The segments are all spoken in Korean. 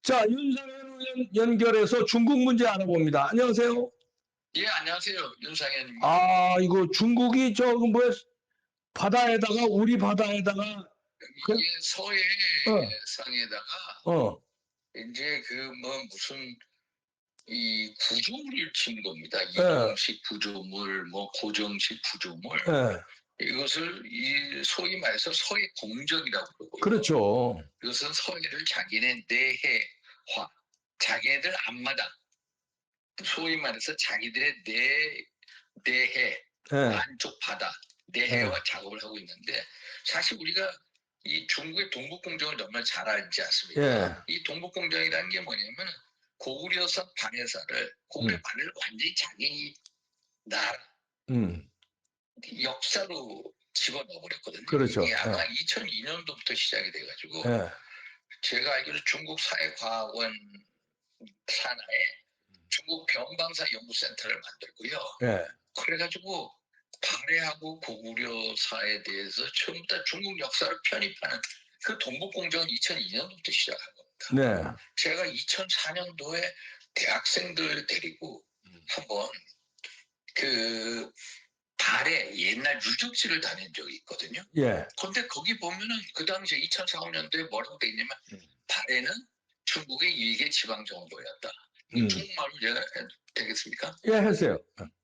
자, 윤상현 의원 연결해서 중국 문제 알아봅니다. 안녕하세요. 예, 안녕하세요. 윤상현입니다. 아, 이거 중국이 뭐야, 바다에다가, 우리 바다에다가, 그, 이게 어, 서해상에다가 어, 이제 무슨 이 구조물을 친 겁니다. 예, 이동식 구조물, 고정식 구조물. 예, 이것을 소위 말해서 서해 공정이라고 그러고요. 그렇죠. 이것은 서해를 자기네 내해화, 자기네들 앞마당, 소위 말해서 자기들의 내해, 예, 안쪽 바다, 내해와 작업을 하고 있는데, 사실 우리가 이 중국의 동북공정을 정말 잘 알지 않습니까? 예, 이 동북공정이라는 게 뭐냐면 고구려사 반해사를 고구려 반을 완전히 자기 나라 음, 역사로 집어넣어버렸거든요. 그렇죠. 이게 아마 예, 2002년도부터 시작이 돼가지고 예, 제가 알기로 중국 사회과학원 산하에 중국 변방사 연구센터를 만들고요. 예, 그래가지고 발해하고 고구려사에 대해서 전부 다 중국 역사를 편입하는 그 동북공정은 2002년도부터 시작한 겁니다. 네, 제가 2004년도에 대학생들 데리고 한번 그 발해 옛날 유적지를 다닌 적이 있거든요. 예, 근데 거기 보면은 그 당시에 2004, 5년도에 뭐라고 돼 있냐면 발해는 중국의 일개 지방 정도였다. 중국말로 제가 해도 되겠습니까? 예, 했어요.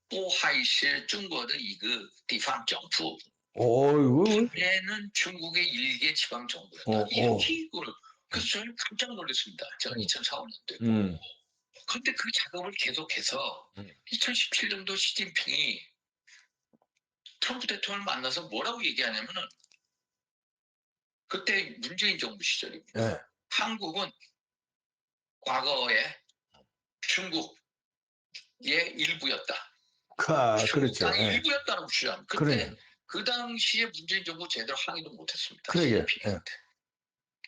不害是中国的一个地方政府 오, 이거, 발해는 중국의 일개 지방 정부였다. 어, 이렇게 이거를 그래서 저는 깜짝 놀랐습니다. 제가 2004, 5년도에. 그런데 그 작업을 계속해서 2017년도 시진핑이 트럼프 대통령을 만나서 뭐라고 얘기하냐면은 그때 문재인 정부 시절입니다. 예, 한국은 과거에 중국의 일부였다. 그렇죠. 땅의 예, 일부였다고 주장합니다. 그래, 그 당시에 문재인 정부 제대로 항의도 못했습니다. 그러게, 시진핑한테.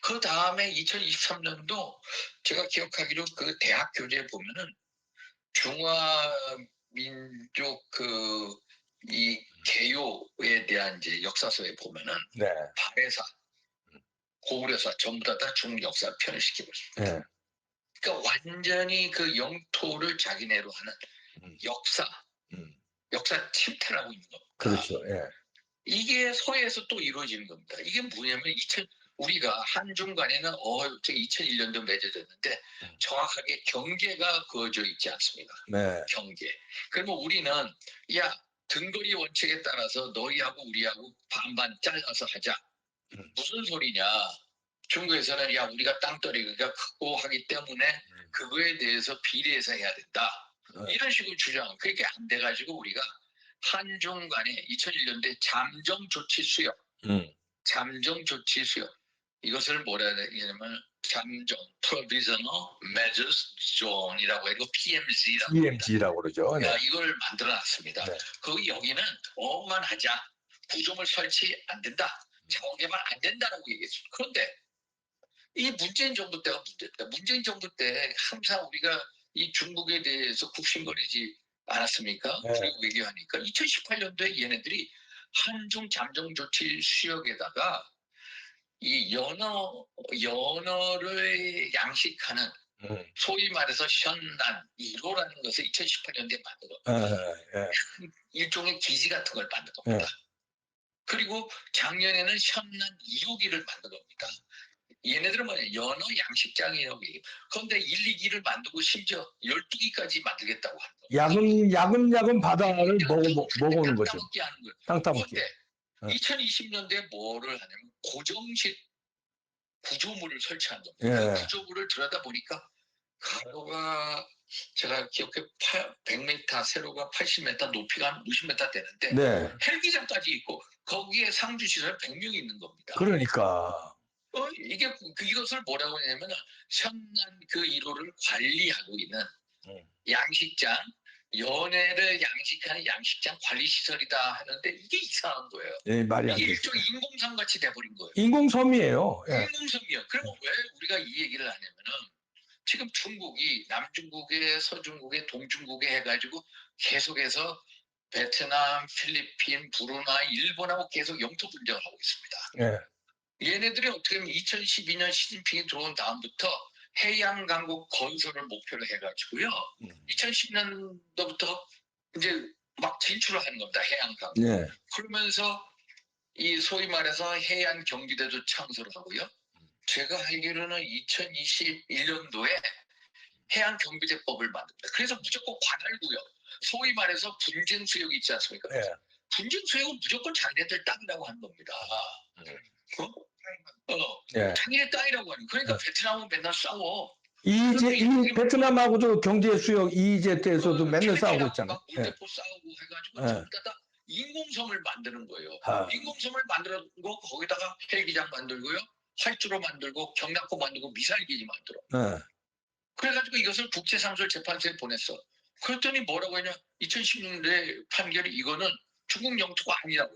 그 다음에 2023년도 제가 기억하기로 그 대학 교재에 보면은 중화민족 이 개요에 대한 이제 역사서에 보면은 네, 발해사, 고구려사 전부 다 중국 역사를 편입시키고 있습니다. 예, 그러니까 완전히 그 영토를 자기네로 하는 역사 침탈하고 있는 겁니다. 그렇죠. 예, 이게 서해에서 또 이루어지는 겁니다. 이게 뭐냐면 우리가 한중 간에는 2001년도 맺어졌는데 정확하게 경계가 그어져 있지 않습니다. 네, 경계. 그러면 우리는 등거리 원칙에 따라서 너희하고 우리하고 반반 잘라서 하자. 무슨 소리냐. 중국에서는 우리가 땅덩이가 크고 하기 때문에 그거에 대해서 비례해서 해야 된다. 이런 식으로 주장. 그렇게 안 돼가지고 우리가 한중 간에 2001년도에 잠정 조치 수역. 잠정 조치 수역. 이것을 뭐라 해야 되냐면 잠정 Provisional Measures Zone이라고 해서 PMZ라고 그러죠. 네. 이걸 만들어놨습니다. 네. 그 여기는 뭐만 하자. 구조물 설치 안 된다. 자원개발 안 된다라고 얘기했습니다. 그런데 이 문재인 정부 때가 문제다. 문재인 정부 때 항상 우리가 이 중국에 대해서 굽신거리지 않았습니까? 네. 그리고 얘기하니까 2018년도에 얘네들이 한중 잠정 조치 수역에다가 이 연어를 양식하는 소위 말해서 현난 1호라는 것을 2018년도에 만든 겁니다. 일종의 기지 같은 걸 만든 겁니다. 그리고 작년에는 현난 2호기를 만든 겁니다. 얘네들은 뭐냐 연어 양식장이라고 얘기해요. 그런데 1, 2기를 만들고 심지어 12기까지 만들겠다고 하는 거예요. 야금야금 바다를 먹어오는 거죠. 땅 따먹기 하는 거예요. 땅 따먹기. 그런데 2020년대에 뭐를 하냐면 고정식 구조물을 설치한 겁니다. 그 구조물을 들여다보니까 가로가 제가 기억해 100m, 세로가 80m, 높이가 한 50m 되는데 헬기장까지 있고 거기에 상주시설 100명이 있는 겁니다. 그러니까 이것을 뭐라고 하냐면 현난 그 1호를 관리하고 있는 양식장, 연애를 양식하는 양식장 관리시설이다 하는데 이게 이상한 거예요. 말이 안 이게 되죠. 일종의 인공섬 같이 돼버린 거예요. 인공섬이에요. 인공섬이요. 그러면 왜 우리가 이 얘기를 하냐면은 지금 중국이 남중국에 서중국에 동중국에 해가지고 계속해서 베트남, 필리핀, 브루나이, 일본하고 계속 영토 분쟁을 하고 있습니다. 얘네들이 어떻게 보면 2012년 시진핑이 들어온 다음부터 해양 강국 건설을 목표로 해가지고요. 2010년도부터 이제 막 진출을 하는 겁니다. 해양 강국. 예. 그러면서 이 소위 말해서 해안 경비대도 창설을 하고요. 제가 알기로는 2021년도에 해양 경비대법을 만듭니다. 그래서 무조건 관할구역, 소위 말해서 분쟁 수역이 있지 않습니까? 예. 분쟁 수역은 무조건 자기네들 땅이라고 하는 겁니다. 예. 자기네 땅이라고 하는. 그러니까 예. 베트남은 맨날 싸워. 이제 이 베트남하고도 경제 수역 EEZ에서도 맨날 싸우고 있잖아요. 예. 물대포 싸우고 해가지고 예. 전부 다 인공섬을 만드는 거예요. 아. 인공섬을 만들고 거기다가 헬기장 만들고요, 활주로 만들고 경납고 만들고 미사일 기지 만들어. 예. 그래가지고 이것을 국제상설재판소에 보냈어. 그랬더니 뭐라고 했냐? 2016년에 판결이 이거는 중국 영토가 아니라고.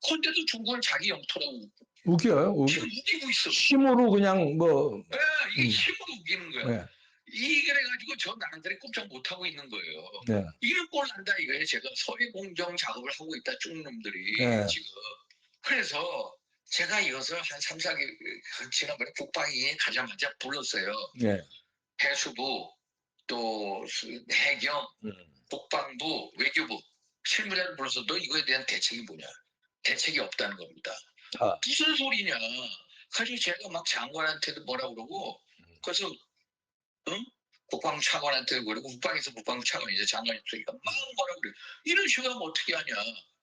그런데도 중국은 자기 영토라고 웃겨요. 지금 우기고 있어. 힘으로 그냥 뭐. 네, 이게 힘으로 우기는 거야. 예. 이게 그래가지고 저 나라들이 꼼짝 못하고 있는 거예요. 네. 이런 꼴 난다 이거예요. 제가 서해 공정 작업을 하고 있다 중놈들이 네. 지금. 그래서 제가 이것을 한 3, 4개월 지난번에 국방위 가자마자 불렀어요. 예. 해수부, 또 해경, 국방부, 외교부 실무자를 불러서 너 이거에 대한 대책이 뭐냐? 대책이 없다는 겁니다. 아. 무슨 소리냐? 가지고 제가 막 장관한테도 뭐라 그러고, 그래서 국방부 차관한테 그러고, 국방에서 국방부 차관이죠. 장관이 없으니까 막 뭐라 그래. 이런 식으로 하면 어떻게 하냐?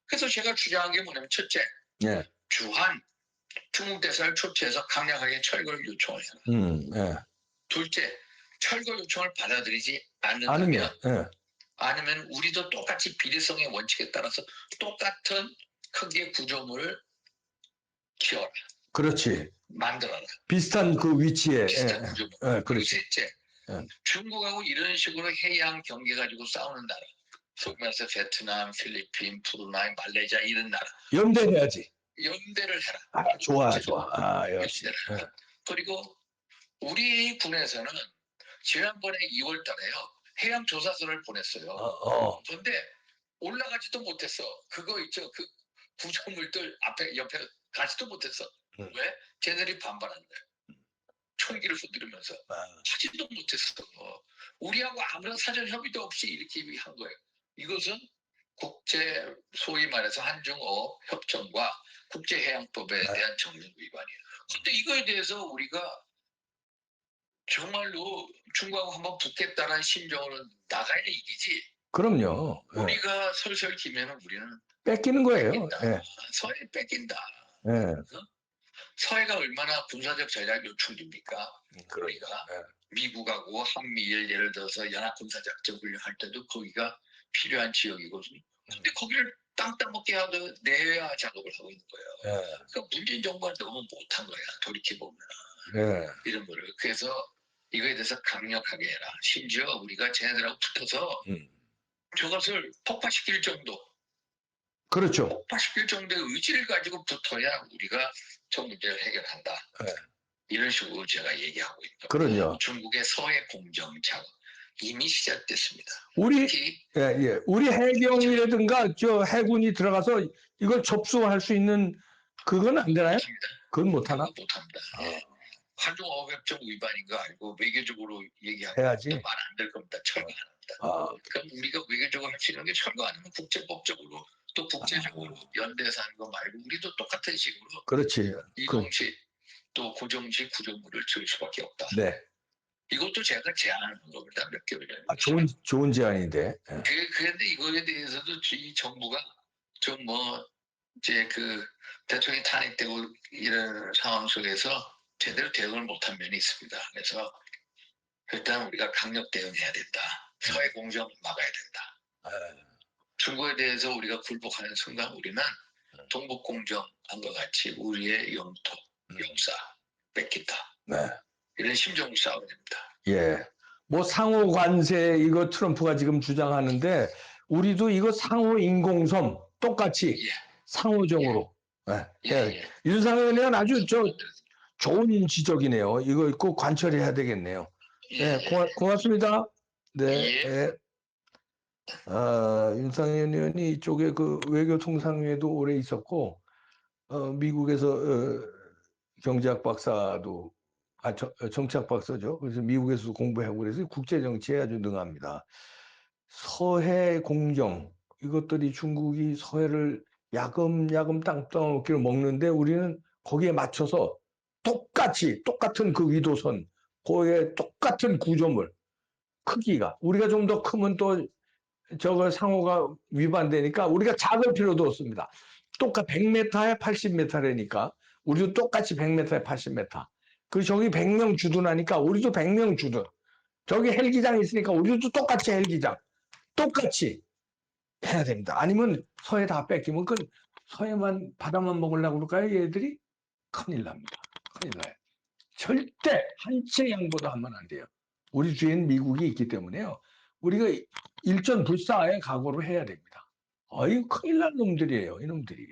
그래서 제가 주장한 게 뭐냐면, 첫째, 예. 주한 중국 대사를 초치해서 강력하게 철거를 요청을 해라. 예. 둘째, 철거 요청을 받아들이지 아니면, 않으면 우리도 똑같이 비례성의 원칙에 따라서 똑같은 크기의 구조물을 키워라. 그렇지. 만들어라. 비슷한 그 위치에. 비슷한 구조물. 예, 그리고 그렇지. 셋째, 중국하고 이런 식으로 해양 경계 가지고 싸우는 나라. 소위 말해서 베트남, 필리핀, 브루나이, 말레이시아 이런 나라. 연대해야지. 연대를 해라. 아, 좋아. 아, 역시. 연대를 해라. 그리고 우리 군에서는 지난번에 2월 달에요. 해양 조사서를 보냈어요. 그런데 올라가지도 못했어. 그거 있죠. 그 구조물들 앞에 옆에 가지도 못했어. 왜? 쟤네들이 반발한 거야. 총기를 휘두르면서 하지도 못했어. 우리하고 아무런 사전 협의도 없이 이렇게 한 거예요. 이것은 국제 소위 말해서 한중어 협정과 국제해양법에 대한 정령 위반이에요. 그런데 이거에 대해서 우리가 정말로 중국하고 한번 붙겠다는 심정으로 나가야 이기지. 그럼요. 우리가 설설 기면은 우리는 뺏기는 거예요. 뺏긴다. 서해 뺏긴다. 서해가 얼마나 군사적 전략 요충지입니까? 우리가 미국하고 한미일 예를 들어서 연합군사작전 훈련할 때도 거기가 필요한 지역이거든요. 근데 거기를 땅 따먹게 하도 내외화 작업을 하고 있는 거예요. 그러니까 문재인 정부가 너무 못한 거야. 돌이켜보면. 이런 거를. 그래서 이거에 대해서 강력하게 해라. 심지어 우리가 쟤네들하고 붙어서 저것을 폭파시킬 정도. 그렇죠. 폭파시킬 정도의 의지를 가지고 붙어야 우리가 저 문제를 해결한다. 이런 식으로 제가 얘기하고 있다. 그럼요. 중국의 서해 공정 작업 이미 시작됐습니다. 우리 특히 우리 해경이라든가 저 해군이 들어가서 이걸 접수할 수 있는 그건 안 되나요? 그건 못 하나? 못합니다. 한중어협정 위반인 거 알고 외교적으로 얘기하고 해야지. 말 안 될 겁니다. 철거 안 합니다. 그럼 우리가 외교적으로 할 수 있는 게 철거 안 하면 국제법적으로 또 국제적으로 연대해서 하는 거 말고 우리도 똑같은 식으로 그렇지. 이동식 또 고정식 구조물을 줄 수밖에 없다. 네. 이것도 제가 제안한 겁니다. 몇 개월 아, 전에. 좋은 제안인데. 그런데 이거에 대해서도 이 정부가 좀 뭐 이제 그 대통령이 탄핵되고 이런 상황 속에서 제대로 대응을 못한 면이 있습니다. 그래서 일단 우리가 강력 대응해야 된다. 서해 공정을 막아야 된다. 중국에 대해서 우리가 굴복하는 순간 우리는 동북 공정한것 같이 우리의 영토, 역사 뺏긴다. 이런 심정을 싸워야 됩니다. 예. 뭐 상호 관세 이거 트럼프가 지금 주장하는데 우리도 이거 상호 인공섬 똑같이 상호적으로 윤상현 의원 아주 좋은 지적이네요. 이거 꼭 관철해야 되겠네요. 고맙습니다. 네. 윤상현 의원이 이쪽에 그 외교통상위에도 오래 있었고 미국에서 경제학 박사도 정치학 박사죠. 그래서 미국에서 공부하고 그래서 국제 정치에 아주 능합니다. 서해 공정 이것들이 중국이 서해를 야금야금 땅 떠먹기를 먹는데 우리는 거기에 맞춰서 똑같은 그 위도선, 거기에 똑같은 구조물, 크기가 우리가 좀 더 크면 또 저거 상호가 위반되니까 우리가 작을 필요도 없습니다. 똑같 100m에 80m라니까 우리도 똑같이 100m에 80m. 그 저기 100명 주둔하니까 우리도 100명 주둔. 저기 헬기장 있으니까 우리도 똑같이 헬기장. 똑같이 해야 됩니다. 아니면 서해 다 뺏기면 그 서해만 바다만 먹으려고 그럴까요? 얘들이 큰일 납니다. 큰일 나요. 절대 한 채 양보도 하면 안 돼요. 우리 뒤엔 미국이 있기 때문에요. 우리가 일전불사의 각오를 해야 됩니다. 어이 큰일 날 놈들이에요. 이놈들이.